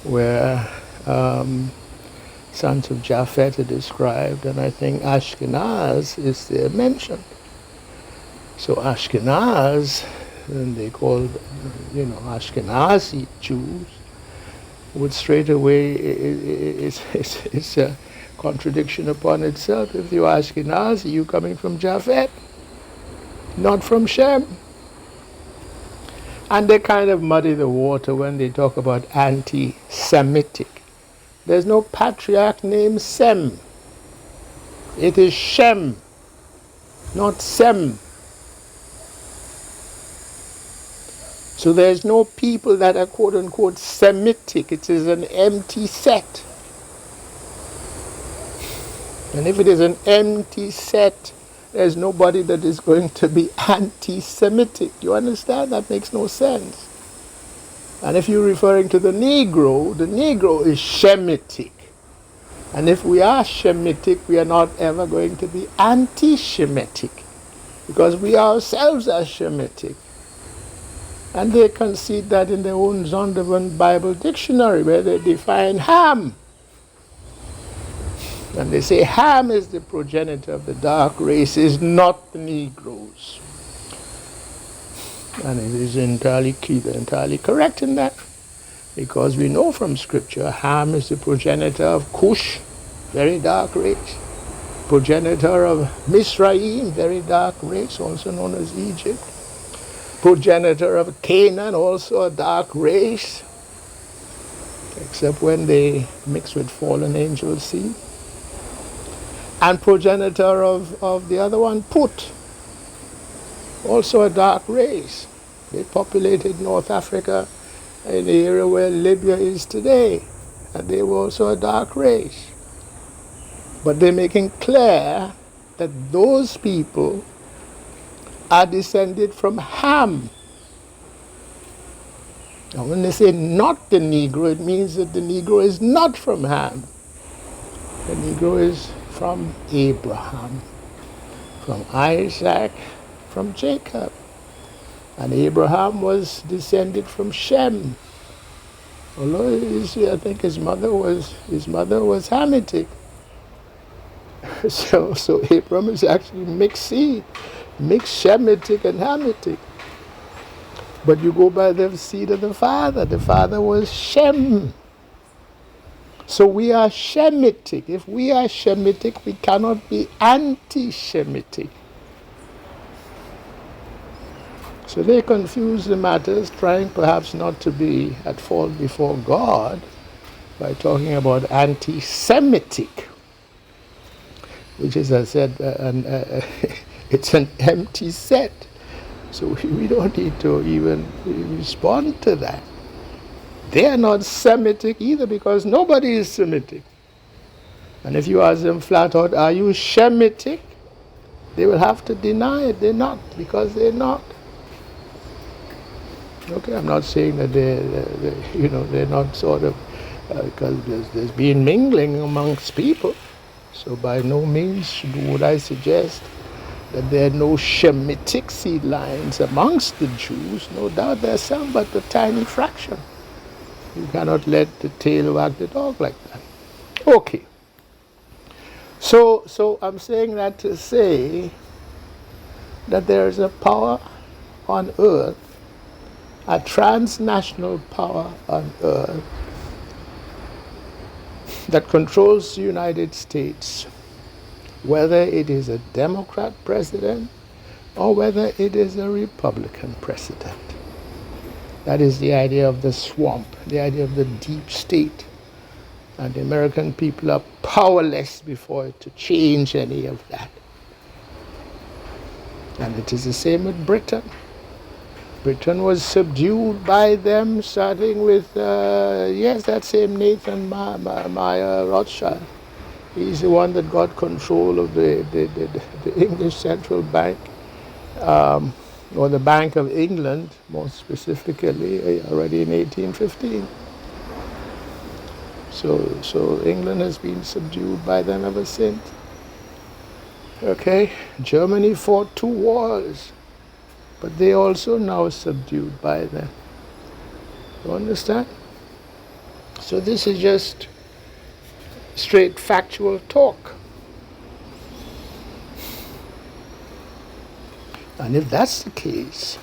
[SPEAKER 1] where sons of Japhet are described, and I think Ashkenaz is there mentioned. So Ashkenaz, and they call, Ashkenazi Jews, would straight away, it's a contradiction upon itself. If you're Ashkenazi, you're coming from Japhet, not from Shem. And they kind of muddy the water when they talk about anti-Semitic. There's no patriarch named Sem. It is Shem, not Sem. So there's no people that are quote-unquote Semitic. It is an empty set. And if it is an empty set, there's nobody that is going to be anti-Semitic. You understand? That makes no sense. And if you're referring to the Negro is Shemitic. And if we are Shemitic, we are not ever going to be anti-Shemitic, because we ourselves are Shemitic. And they concede that in their own Zondervan Bible dictionary, where they define Ham. And they say Ham is the progenitor of the dark races, not the Negroes. And it is entirely correct in that, because we know from Scripture Ham is the progenitor of Cush, very dark race, progenitor of Misraim, very dark race, also known as Egypt, progenitor of Canaan, also a dark race, except when they mix with fallen angel seed, and progenitor of the other one, Put, also a dark race. They populated North Africa in the area where Libya is today, and they were also a dark race. But they're making clear that those people are descended from Ham. Now when they say not the Negro, it means that the Negro is not from Ham. The Negro is from Abraham, from Isaac, from Jacob. And Abraham was descended from Shem. Although I think his mother was Hamitic. So Abraham is actually mixed seed, mixed Shemitic and Hamitic. But you go by the seed of the father. The father was Shem. So we are Shemitic. If we are Shemitic, we cannot be anti-Shemitic. So they confuse the matters, trying perhaps not to be at fault before God by talking about anti-Semitic, which is, as I said, it's an empty set. So we don't need to even respond to that. They are not Semitic either, because nobody is Semitic. And if you ask them flat out, are you Shemitic? They will have to deny it. They're not, because they're not. Okay, I'm not saying that they're not sort of, because there's been mingling amongst people. So by no means would I suggest that there are no Shemitic seed lines amongst the Jews. No doubt there's some, but a tiny fraction. You cannot let the tail wag the dog like that. Okay. So I'm saying that to say that there is a power on earth, a transnational power on earth, that controls the United States, whether it is a Democrat president or whether it is a Republican president. That is the idea of the swamp, the idea of the deep state. And the American people are powerless before it to change any of that. And it is the same with Britain. Britain was subdued by them, starting with, that same Nathan Meyer Rothschild. He's the one that got control of the English Central Bank, or the Bank of England, more specifically, already in 1815. So England has been subdued by them ever since. Okay, Germany fought 2 wars, but they also now subdued by them. You understand? So this is just straight factual talk. And if that's the case,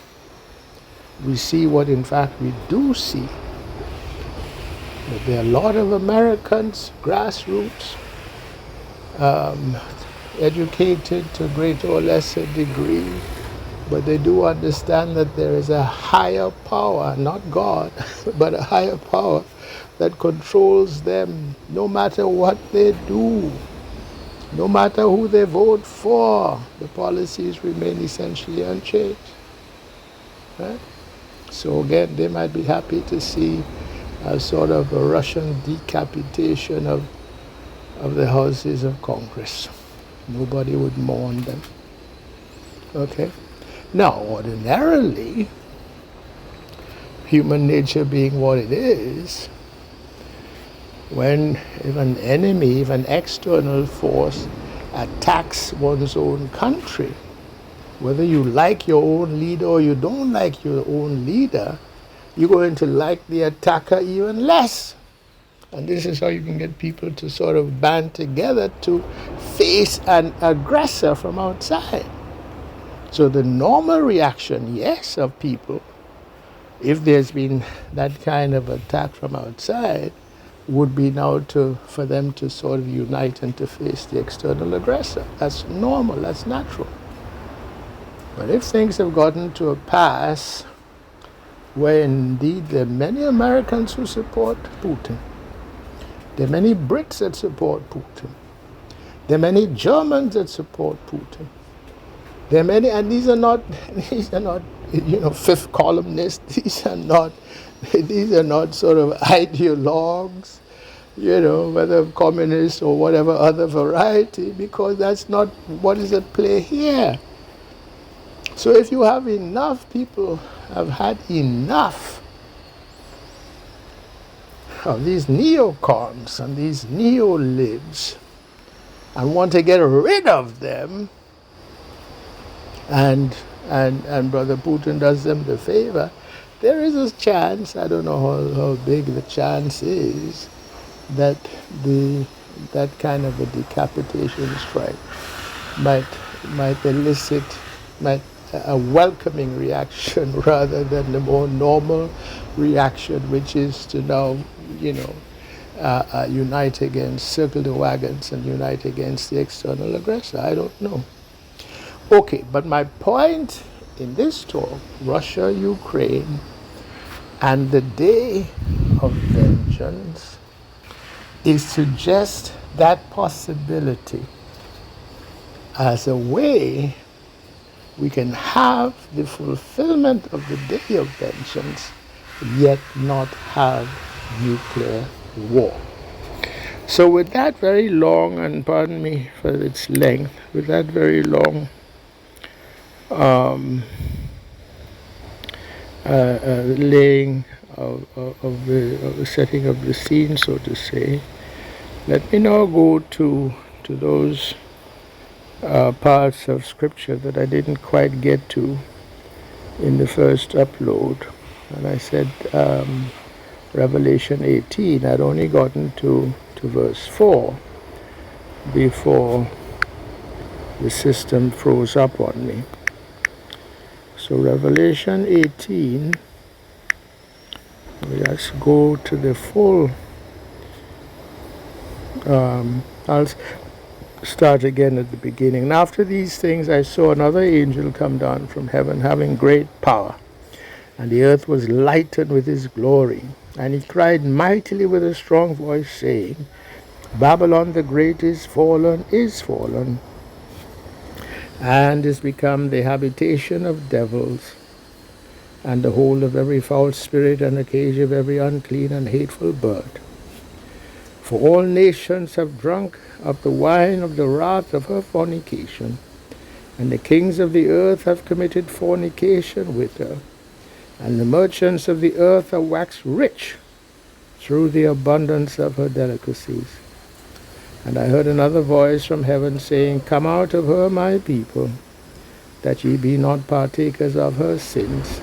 [SPEAKER 1] we see what in fact we do see. That there are a lot of Americans, grassroots, educated to a greater or lesser degree, but they do understand that there is a higher power, not God, but a higher power that controls them no matter what they do. No matter who they vote for, the policies remain essentially unchanged. Right? So again, they might be happy to see a sort of a Russian decapitation of the houses of Congress. Nobody would mourn them. Okay? Now, ordinarily, human nature being what it is, when if an enemy, if an external force attacks one's own country, whether you like your own leader or you don't like your own leader, you're going to like the attacker even less. And this is how you can get people to sort of band together to face an aggressor from outside. So the normal reaction, yes, of people, if there's been that kind of attack from outside, would be now for them to sort of unite and to face the external aggressor. That's normal, that's natural. But if things have gotten to a pass where indeed there are many Americans who support Putin, there are many Brits that support Putin, there are many Germans that support Putin, there are many, and these are not fifth columnists, these are not sort of ideologues, whether communist or whatever other variety, because that's not what is at play here. So if you have enough people have had enough of these neocons and these neo-libs and want to get rid of them, and Brother Putin does them the favor, there is a chance, I don't know how big the chance is, that that kind of a decapitation strike might elicit a welcoming reaction rather than the more normal reaction, which is to now, unite against, circle the wagons and unite against the external aggressor. I don't know. Okay, but my point in this talk, Russia, Ukraine, and the day of vengeance, is to suggest that possibility as a way we can have the fulfillment of the day of vengeance, yet not have nuclear war. So with that very long, and pardon me for its length, with that very long laying of the setting of the scene, so to say, let me now go to those parts of scripture that I didn't quite get to in the first upload. And I said Revelation 18. I'd only gotten to verse 4 before the system froze up on me. So Revelation 18, let's go to the full. I'll start again at the beginning. And after these things I saw another angel come down from heaven, having great power, and the earth was lightened with his glory. And he cried mightily with a strong voice, saying, Babylon the great is fallen, and is become the habitation of devils, and the hold of every foul spirit, and the cage of every unclean and hateful bird. For all nations have drunk of the wine of the wrath of her fornication, and the kings of the earth have committed fornication with her, and the merchants of the earth are waxed rich through the abundance of her delicacies. And I heard another voice from heaven saying, Come out of her, my people, that ye be not partakers of her sins,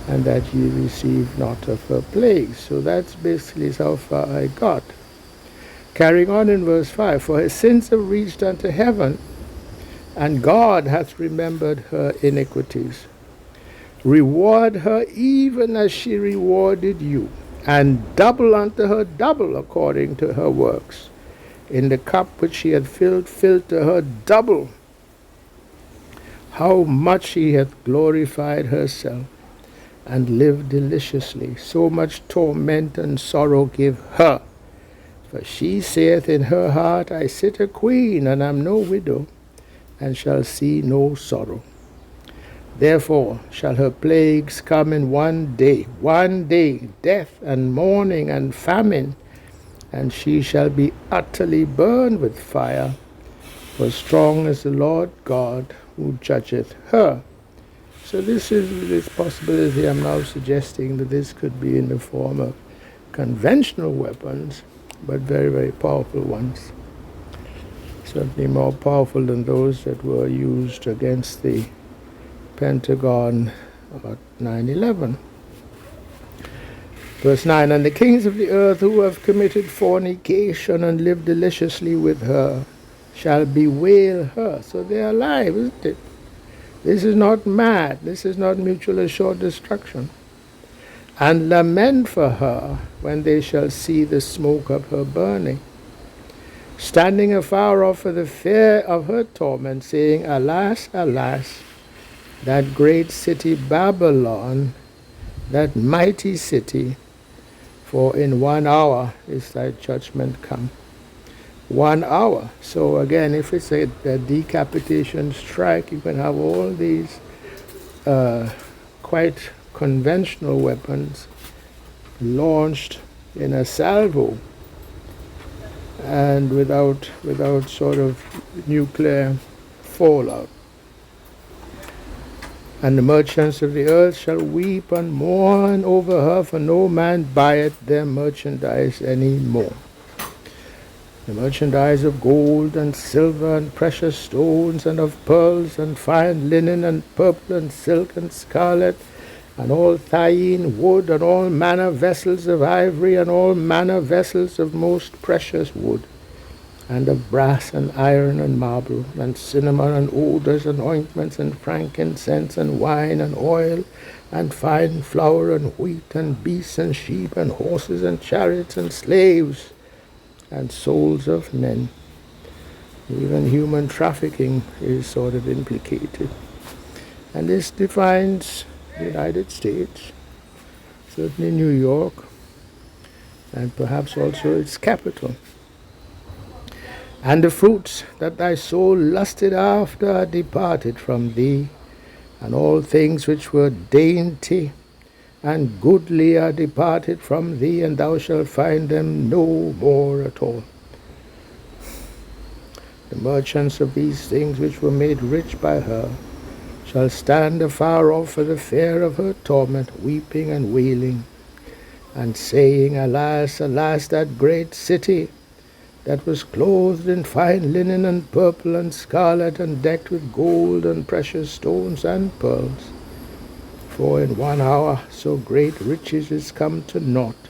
[SPEAKER 1] and that ye receive not of her plagues. So that's basically how far I got. Carrying on in verse 5, For her sins have reached unto heaven, and God hath remembered her iniquities. Reward her even as she rewarded you, and double unto her double according to her works. In the cup which she hath filled, fill to her double. How much she hath glorified herself, and lived deliciously. So much torment and sorrow give her. For she saith in her heart, I sit a queen, and am no widow, and shall see no sorrow. Therefore shall her plagues come in one day, death and mourning and famine, and she shall be utterly burned with fire. For strong is the Lord God who judgeth her. So this is this possibility. I'm now suggesting that this could be in the form of conventional weapons, but very, very powerful ones. Certainly more powerful than those that were used against the Pentagon about 9/11. Verse 9, and the kings of the earth who have committed fornication and lived deliciously with her shall bewail her. So they are alive, isn't it? This is not mad. This is not mutual assured destruction. And lament for her when they shall see the smoke of her burning, standing afar off for the fear of her torment, saying, Alas, alas, that great city Babylon, that mighty city, for in 1 hour is thy judgment come. 1 hour. So again, if it's a decapitation strike, you can have all these quite conventional weapons launched in a salvo and without sort of nuclear fallout. And the merchants of the earth shall weep and mourn over her, for no man buyeth their merchandise any more. The merchandise of gold and silver and precious stones and of pearls and fine linen and purple and silk and scarlet and all thyine wood and all manner vessels of ivory and all manner vessels of most precious wood and of brass and iron and marble and cinnamon and odors and ointments and frankincense and wine and oil and fine flour and wheat and beasts and sheep and horses and chariots and slaves and souls of men. Even human trafficking is sort of implicated. And this defines the United States, certainly New York, and perhaps also its capital. And the fruits that thy soul lusted after are departed from thee, and all things which were dainty and goodly are departed from thee, and thou shalt find them no more at all. The merchants of these things which were made rich by her shall stand afar off for the fear of her torment, weeping and wailing, and saying, Alas, alas, that great city, that was clothed in fine linen and purple and scarlet, and decked with gold and precious stones and pearls. For in 1 hour so great riches is come to naught.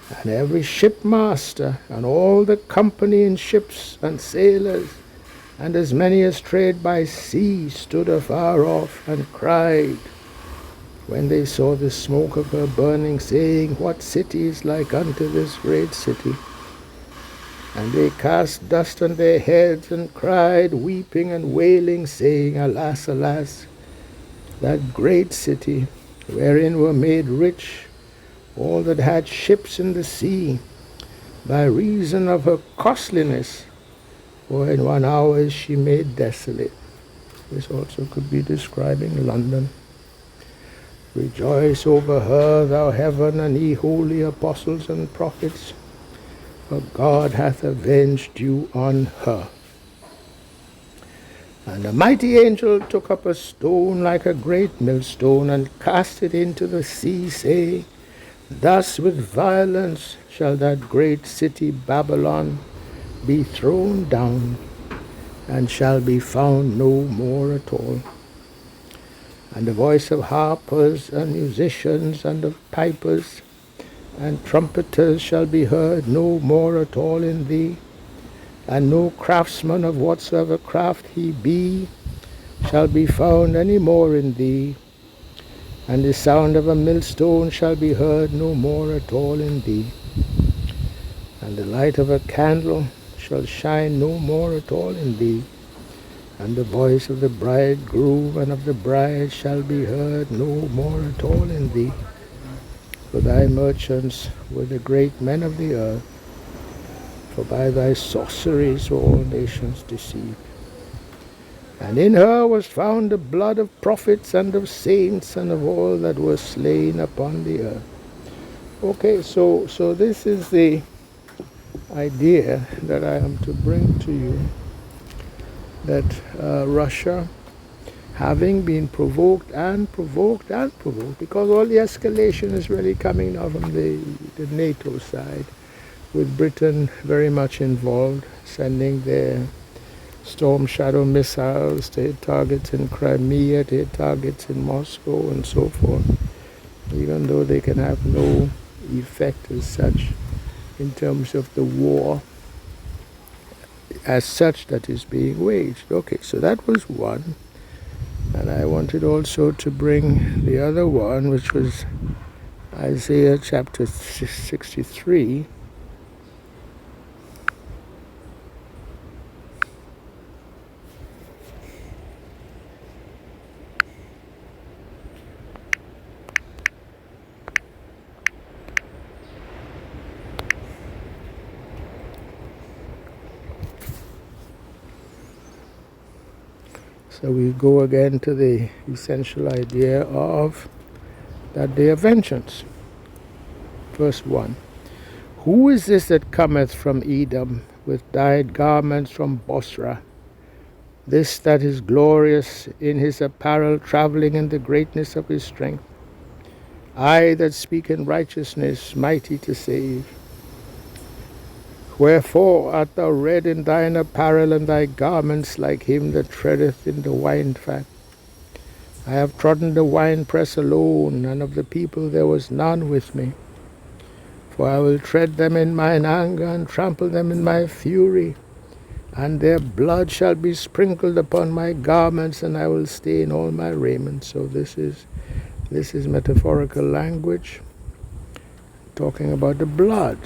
[SPEAKER 1] And every shipmaster, and all the company in ships and sailors, and as many as trade by sea, stood afar off and cried, when they saw the smoke of her burning, saying, What city is like unto this great city? And they cast dust on their heads and cried, weeping and wailing, saying, Alas, alas, that great city, wherein were made rich all that had ships in the sea, by reason of her costliness, for in 1 hour is she made desolate. This also could be describing London. Rejoice over her, thou heaven, and ye holy apostles and prophets, for God hath avenged you on her. And the mighty angel took up a stone like a great millstone, and cast it into the sea, saying, Thus with violence shall that great city Babylon be thrown down, and shall be found no more at all. And the voice of harpers and musicians and of pipers and trumpeters shall be heard no more at all in thee, and no craftsman of whatsoever craft he be shall be found any more in thee, and the sound of a millstone shall be heard no more at all in thee, and the light of a candle shall shine no more at all in thee, and the voice of the bridegroom and of the bride shall be heard no more at all in thee. For thy merchants were the great men of the earth, for by thy sorceries were all nations deceived. And in her was found the blood of prophets and of saints and of all that were slain upon the earth. Okay, so this is the idea that I am to bring to you, that Russia having been provoked and provoked and provoked, because all the escalation is really coming now from the NATO side, with Britain very much involved, sending their Storm Shadow missiles to hit targets in Crimea, to hit targets in Moscow, and so forth, even though they can have no effect as such in terms of the war as such that is being waged. Okay, so that was one. And I wanted also to bring the other one, which was Isaiah chapter 63. So we go again to the essential idea of that day of vengeance. Verse 1. Who is this that cometh from Edom with dyed garments from Bosra? This that is glorious in his apparel, travelling in the greatness of his strength. I that speak in righteousness, mighty to save. Wherefore art thou red in thine apparel, and thy garments like him that treadeth in the wine fat? I have trodden the winepress alone, and of the people there was none with me. For I will tread them in mine anger, and trample them in my fury, and their blood shall be sprinkled upon my garments, and I will stain all my raiment. So this is metaphorical language, talking about the blood.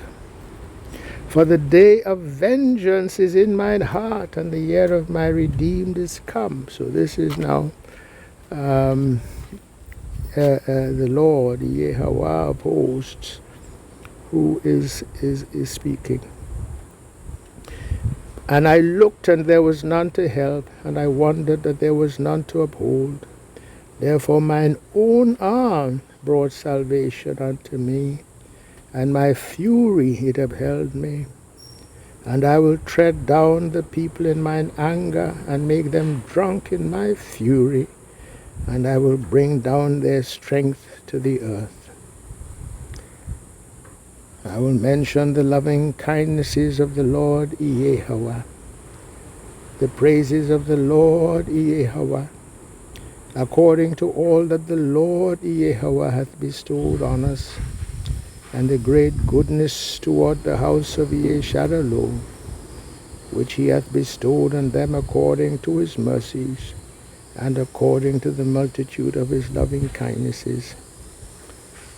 [SPEAKER 1] For the day of vengeance is in mine heart, and the year of my redeemed is come. So this is now the Lord, Yahweh of hosts, who is speaking. And I looked, and there was none to help, and I wondered that there was none to uphold. Therefore mine own arm brought salvation unto me, and my fury it upheld me. And I will tread down the people in mine anger, and make them drunk in my fury, and I will bring down their strength to the earth. I will mention the loving kindnesses of the Lord Yahweh, the praises of the Lord Yahweh, according to all that the Lord Yahweh hath bestowed on us, and the great goodness toward the house of Yeshadalo, which he hath bestowed on them according to his mercies, and according to the multitude of his loving kindnesses.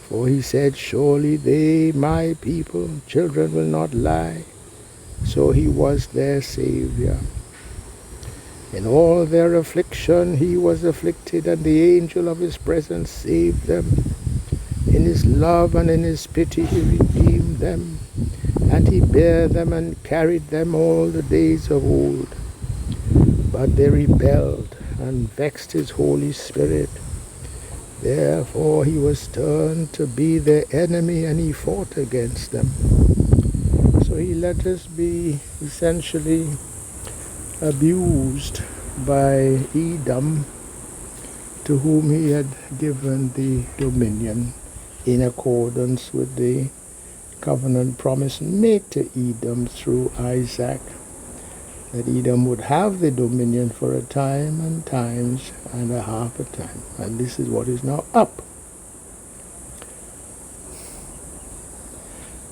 [SPEAKER 1] For he said, surely they, my people, children, will not lie. So he was their Savior. In all their affliction he was afflicted, and the angel of his presence saved them. In his love and in his pity he redeemed them, and he bare them and carried them all the days of old. But they rebelled and vexed his Holy Spirit. Therefore he was turned to be their enemy, and he fought against them. So he let us be essentially abused by Edom, to whom he had given the dominion in accordance with the covenant promise made to Edom through Isaac, that Edom would have the dominion for a time and times and a half a time. And this is what is now up.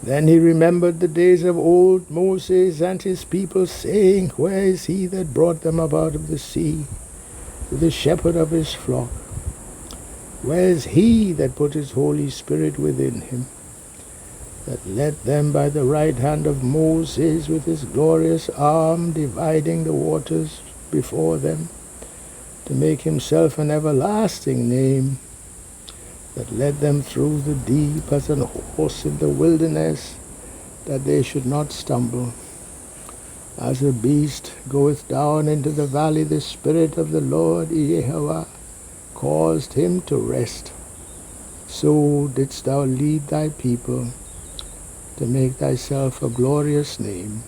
[SPEAKER 1] Then he remembered the days of old Moses and his people, saying, where is he that brought them up out of the sea, the shepherd of his flock? Where is he that put his Holy Spirit within him, that led them by the right hand of Moses with his glorious arm, dividing the waters before them, to make himself an everlasting name, that led them through the deep as an horse in the wilderness, that they should not stumble. As a beast goeth down into the valley, the Spirit of the Lord Yahweh caused him to rest. So didst thou lead thy people, to make thyself a glorious name.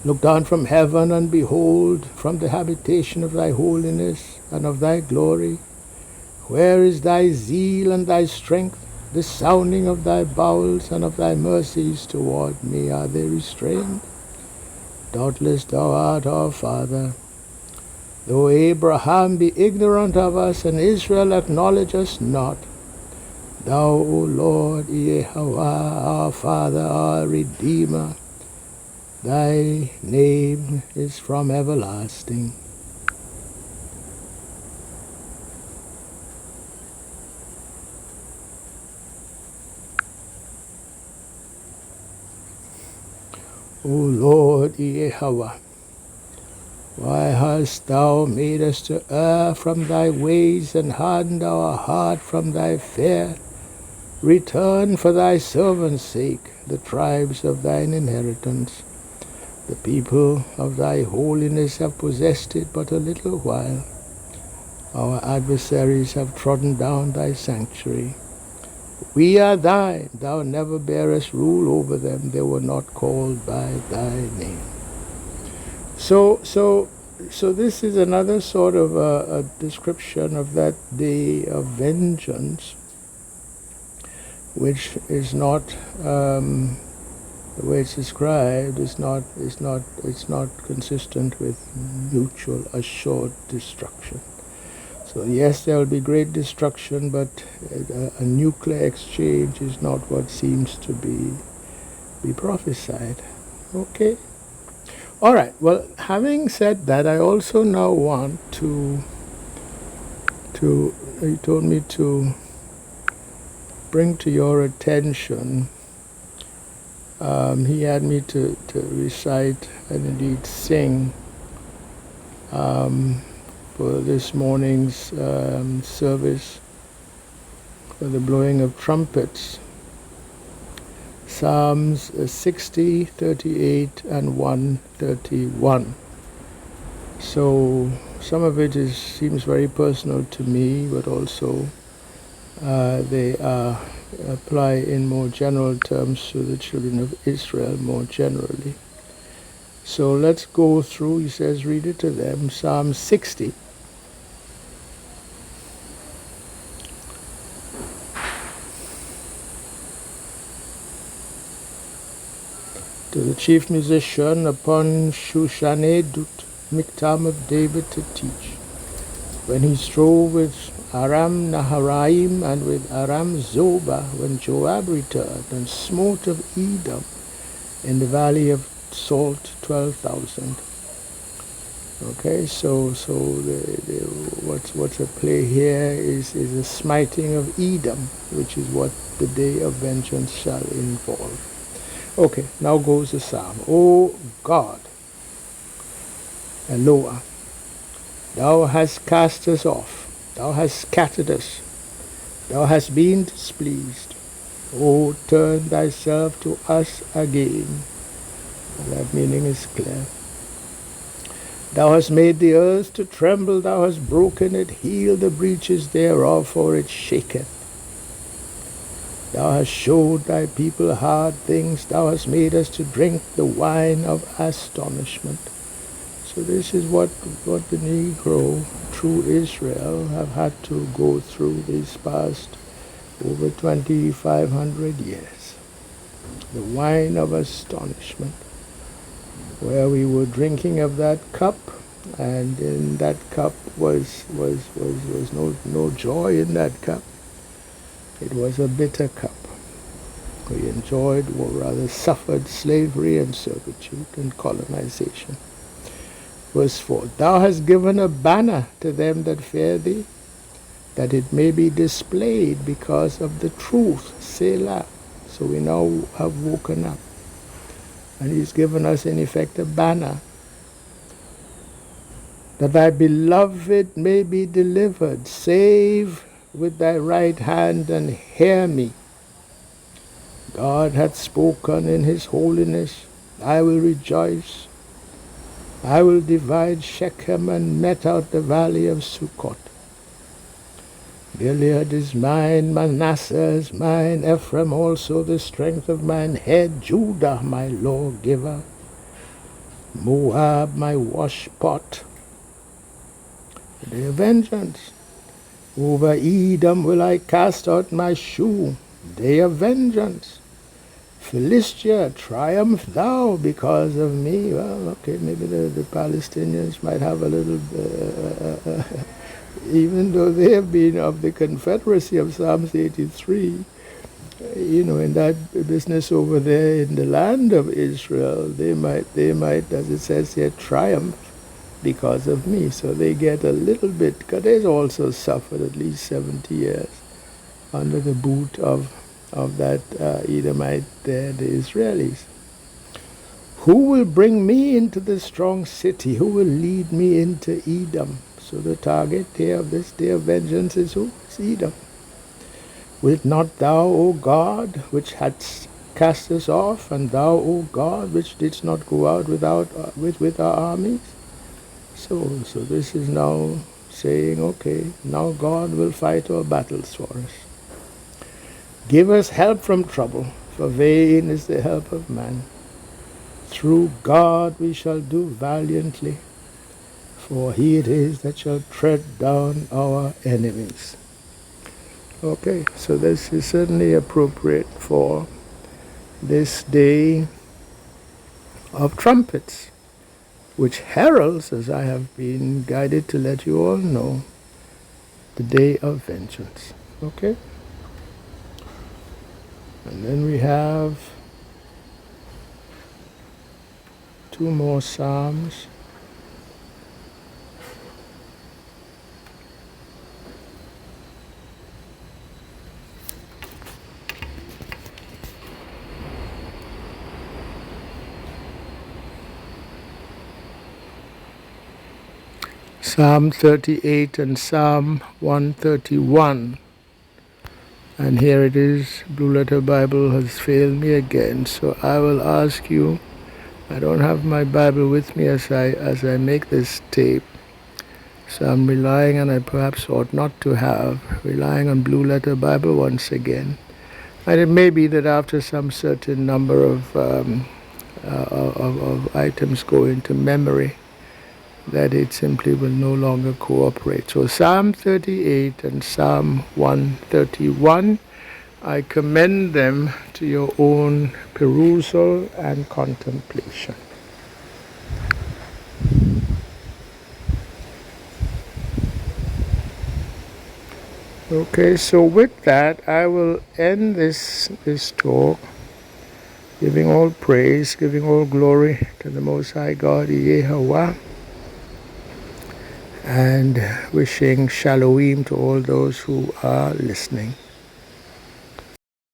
[SPEAKER 1] Look down from heaven and behold from the habitation of thy holiness and of thy glory. Where is thy zeal and thy strength? The sounding of thy bowels and of thy mercies toward me, are they restrained? Doubtless thou art our Father. Though Abraham be ignorant of us and Israel acknowledge us not, thou, O Lord, Yehowah, our Father, our Redeemer, thy name is from everlasting. O Lord, Yehowah, why hast thou made us to err from thy ways and hardened our heart from thy fear? Return for thy servant's sake the tribes of thine inheritance. The people of thy holiness have possessed it but a little while. Our adversaries have trodden down thy sanctuary. We are thine, thou never bearest rule over them. They were not called by thy name. So this is another sort of a description of that day of vengeance, which is not the way it's described. It's not consistent with mutual assured destruction. So yes, there will be great destruction, but a nuclear exchange is not what seems to be prophesied. Okay. All right. Well, having said that, I also now want to he told me to bring to your attention. He had me to recite and indeed sing for this morning's service for the blowing of trumpets. Psalms 60, 38, and 131. So some of it seems very personal to me, but also they apply in more general terms to the children of Israel more generally. So let's go through. He says, read it to them. Psalm 60. To the chief musician upon Shushaneh Dut, Miktam of David to teach. When he strove with Aram Naharaim and with Aram Zobah, when Joab returned and smote of Edom in the valley of Salt 12,000. Okay, so what's at play here is a smiting of Edom, which is what the day of vengeance shall involve. Okay, now goes the psalm. O God, Eloah, thou hast cast us off, thou hast scattered us, thou hast been displeased. O turn thyself to us again. That meaning is clear. Thou hast made the earth to tremble, thou hast broken it, healed the breaches thereof, for it shaketh. Thou hast showed thy people hard things, thou hast made us to drink the wine of astonishment. So this is what the Negro, true Israel, have had to go through these past over 2,500 years. The wine of astonishment, where we were drinking of that cup, and in that cup was no joy in that cup. It was a bitter cup. We enjoyed, or rather suffered, slavery and servitude and colonization. Verse 4, thou hast given a banner to them that fear thee, that it may be displayed because of the truth. Selah. So we now have woken up. And he's given us in effect a banner, that thy beloved may be delivered. Save with thy right hand and hear me. God hath spoken in his holiness. I will rejoice. I will divide Shechem and met out the valley of Sukkot. Gilead is mine, Manasseh is mine, Ephraim also the strength of mine head, Judah my lawgiver. Moab, my washpot. The day of vengeance. Over Edom will I cast out my shoe. Day of vengeance. Philistia, triumph thou because of me. Well, okay, maybe the Palestinians might have a little, even though they have been of the confederacy of Psalms 83, in that business over there in the land of Israel, they might, as it says here, triumph because of me. So they get a little bit, because they also suffered at least 70 years under the boot of that Edomite there, the Israelis. Who will bring me into the strong city? Who will lead me into Edom? So the target here of this day of vengeance is who? It's Edom. Wilt not thou, O God, which hadst cast us off, and thou, O God, which didst not go out with our armies? So this is now saying, okay, now God will fight our battles for us. Give us help from trouble, for vain is the help of man. Through God we shall do valiantly, for he it is that shall tread down our enemies. Okay, so this is certainly appropriate for this day of trumpets, which heralds, as I have been guided to let you all know, the day of vengeance. Okay? And then we have 2 more Psalms. Psalm 38 and Psalm 131. And here it is, Blue Letter Bible has failed me again, so I will ask you, I don't have my Bible with me as I make this tape, so I'm relying, and I perhaps ought not to have, relying on Blue Letter Bible once again. And it may be that after some certain number of items go into memory, that it simply will no longer cooperate. So Psalm 38 and Psalm 131, I commend them to your own perusal and contemplation. Okay, so with that, I will end this talk, giving all praise, giving all glory to the Most High God, Yehovah, and wishing shalom to all those who are listening.